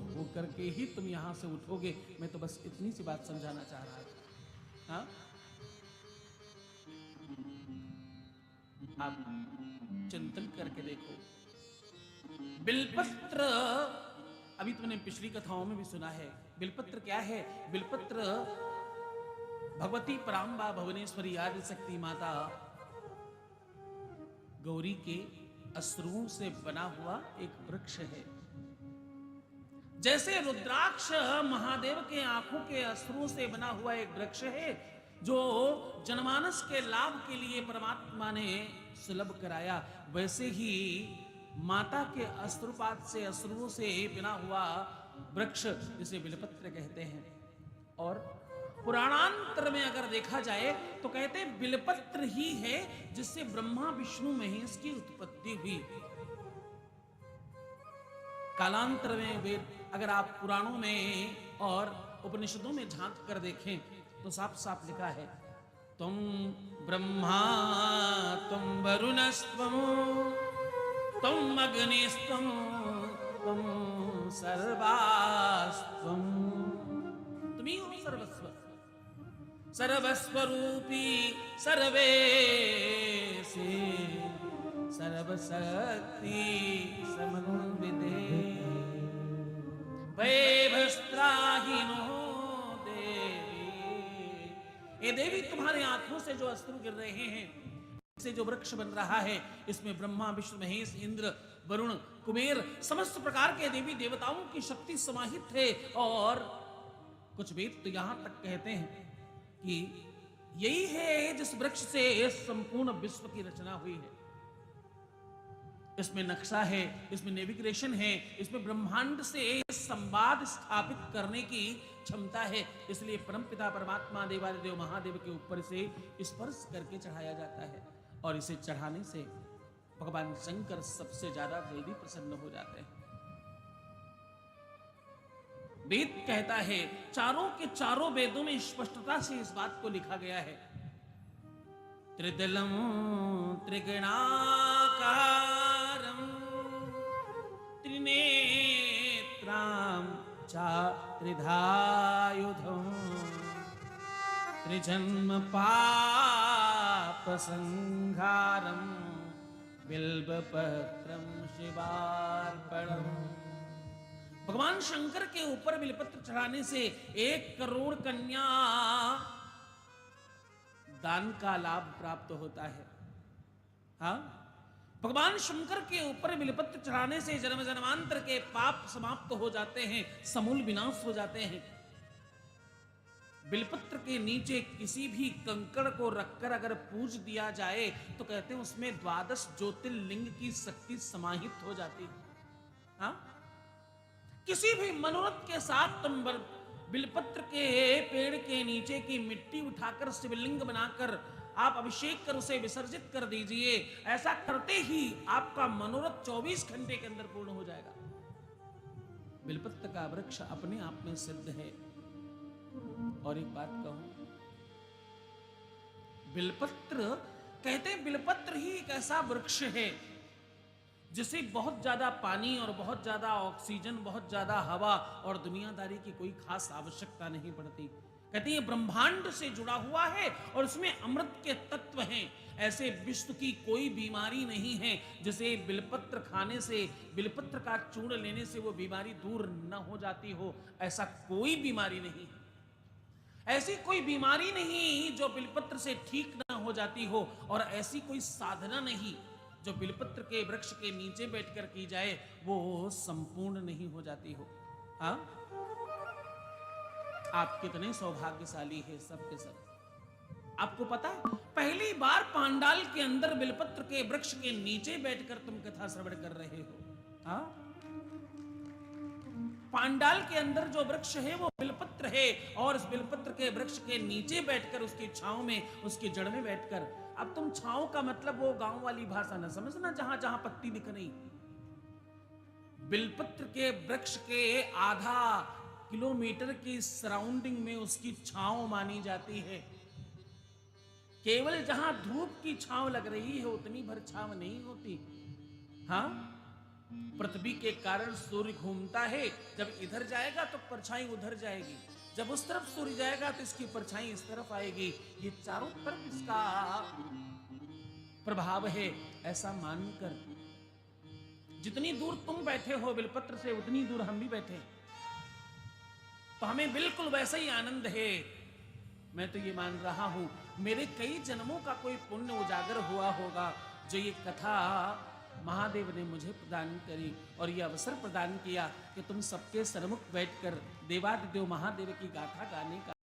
होकर के ही तुम यहां से उठोगे। मैं तो बस इतनी सी बात समझाना चाह रहा था। हाँ, आप चिंतन करके देखो, बिलपत्र, अभी तुमने पिछली कथाओं में भी सुना है, बिलपत्र क्या है? बिलपत्र भगवती पराम्बा भुवनेश्वरी आदि शक्ति माता गौरी के अश्रुओं से बना हुआ एक वृक्ष है। जैसे रुद्राक्ष महादेव के आंखों के अश्रुओं से बना हुआ एक वृक्ष है, जो जनमानस के लाभ के लिए परमात्मा ने सुलभ कराया, वैसे ही माता के अश्रुपात से, अश्रुओं से बना हुआ वृक्ष जिसे बिलपत्र कहते हैं। और पुराणांतर में अगर देखा जाए तो कहते हैं बिलपत्र ही है जिससे ब्रह्मा विष्णु महेश की उत्पत्ति हुई। कालांतर में वेद, अगर आप पुराणों में और उपनिषदों में झांक कर देखें तो साफ साफ लिखा है, तुम ब्रह्मा तुम वरुणस्त्वं तुम अग्निस्त्वं तुम सर्वास्त्वं, तुम्ही हो सर्वस्व, सर्वस्वरूपी सर्वे से सर्वशक्ति समन्विते वैभस्त्राहिनो देवी। ये देवी, तुम्हारे आंखों से जो अश्रु गिर रहे हैं, से जो वृक्ष बन रहा है, इसमें ब्रह्मा विष्णु महेश इंद्र वरुण कुबेर समस्त प्रकार के देवी देवताओं की शक्ति समाहित है। और कुछ वेद तो यहां तक कहते हैं कि यही है जिस वृक्ष से संपूर्ण विश्व की रचना हुई है। इसमें नक्शा है, इसमें नेविगेशन है, इसमें ब्रह्मांड से संवाद स्थापित करने की क्षमता है। इसलिए परमपिता परमात्मा देवादिदेव महादेव के ऊपर से स्पर्श करके चढ़ाया जाता है, और इसे चढ़ाने से भगवान शंकर सबसे ज्यादा जल्दी प्रसन्न हो जाते हैं। वेद कहता है, चारों के चारों वेदों में स्पष्टता से इस बात को लिखा गया है, त्रिदलम त्रिगणाकारं त्रिनेत्रां च त्रिधायुधं त्रिजन्म पाप संहारं बिल्वपत्रं शिवार्पणम्। भगवान शंकर के ऊपर बिलपत्र चढ़ाने से 1 करोड़ कन्या दान का लाभ प्राप्त होता है। हाँ, भगवान शंकर के ऊपर बिलपत्र चढ़ाने से जन्म जन्मांतर के पाप समाप्त हो जाते हैं, समूल विनाश हो जाते हैं। बिलपत्र के नीचे किसी भी कंकड़ को रखकर अगर पूज दिया जाए तो कहते हैं उसमें 12 ज्योतिर्लिंग की शक्ति समाहित हो जाती है। हाँ, किसी भी मनोरथ के साथ तुम बिलपत्र के पेड़ के नीचे की मिट्टी उठाकर शिवलिंग बनाकर आप अभिषेक कर उसे विसर्जित कर दीजिए। ऐसा करते ही आपका मनोरथ 24 घंटे के अंदर पूर्ण हो जाएगा। बिलपत्र का वृक्ष अपने आप में सिद्ध है। और एक बात कहूं, बिलपत्र कहते हैं, बिलपत्र ही एक ऐसा वृक्ष है जिसे बहुत ज्यादा पानी और बहुत ज्यादा ऑक्सीजन, बहुत ज्यादा हवा और दुनियादारी की कोई खास आवश्यकता नहीं पड़ती। कहते हैं ब्रह्मांड से जुड़ा हुआ है और उसमें अमृत के तत्व हैं। ऐसे विश्व की कोई बीमारी नहीं है जिसे बिलपत्र खाने से, बिलपत्र का चूर्ण लेने से वो बीमारी दूर न हो जाती हो। ऐसा कोई बीमारी नहीं, ऐसी कोई बीमारी नहीं जो बिलपत्र से ठीक ना हो जाती हो, और ऐसी कोई साधना नहीं जो बिलपत्र के वृक्ष के नीचे बैठकर की जाए वो संपूर्ण नहीं हो जाती हो। हाँ, आप कितने सौभाग्यशाली हैं सब के सब। आपको पता है, पहली बार पांडाल के अंदर बिलपत्र के वृक्ष के नीचे बैठकर तुम कथा श्रवण कर रहे हो। हाँ, पांडाल के अंदर जो वृक्ष है वो बिलपत्र है, और इस बिलपत्र के वृक्ष के नीचे बैठकर, उसकी छांव में, उसकी जड़ में बैठकर, अब तुम छांव का मतलब वो गांव वाली भाषा न समझना जहां जहां पत्ती दिख रही। बिलपत्र के वृक्ष के आधा किलोमीटर की सराउंडिंग में उसकी छांव मानी जाती है। केवल जहां धूप की छांव लग रही है उतनी भर छांव नहीं होती। हाँ, पृथ्वी के कारण सूर्य घूमता है, जब इधर जाएगा तो परछाई उधर जाएगी, जब उस तरफ सूर्य जाएगा तो इसकी परछाई इस तरफ आएगी, ये चारों तरफ इसका प्रभाव है। ऐसा मानकर जितनी दूर तुम बैठे हो बिलपत्र से, उतनी दूर हम भी बैठे, तो हमें बिल्कुल वैसा ही आनंद है। मैं तो ये मान रहा हूं मेरे कई जन्मों का कोई पुण्य उजागर हुआ होगा, जो ये कथा महादेव ने मुझे प्रदान करी और ये अवसर प्रदान किया कि तुम सबके सन्मुख बैठकर देवादिदेव महादेव की गाथा गाने का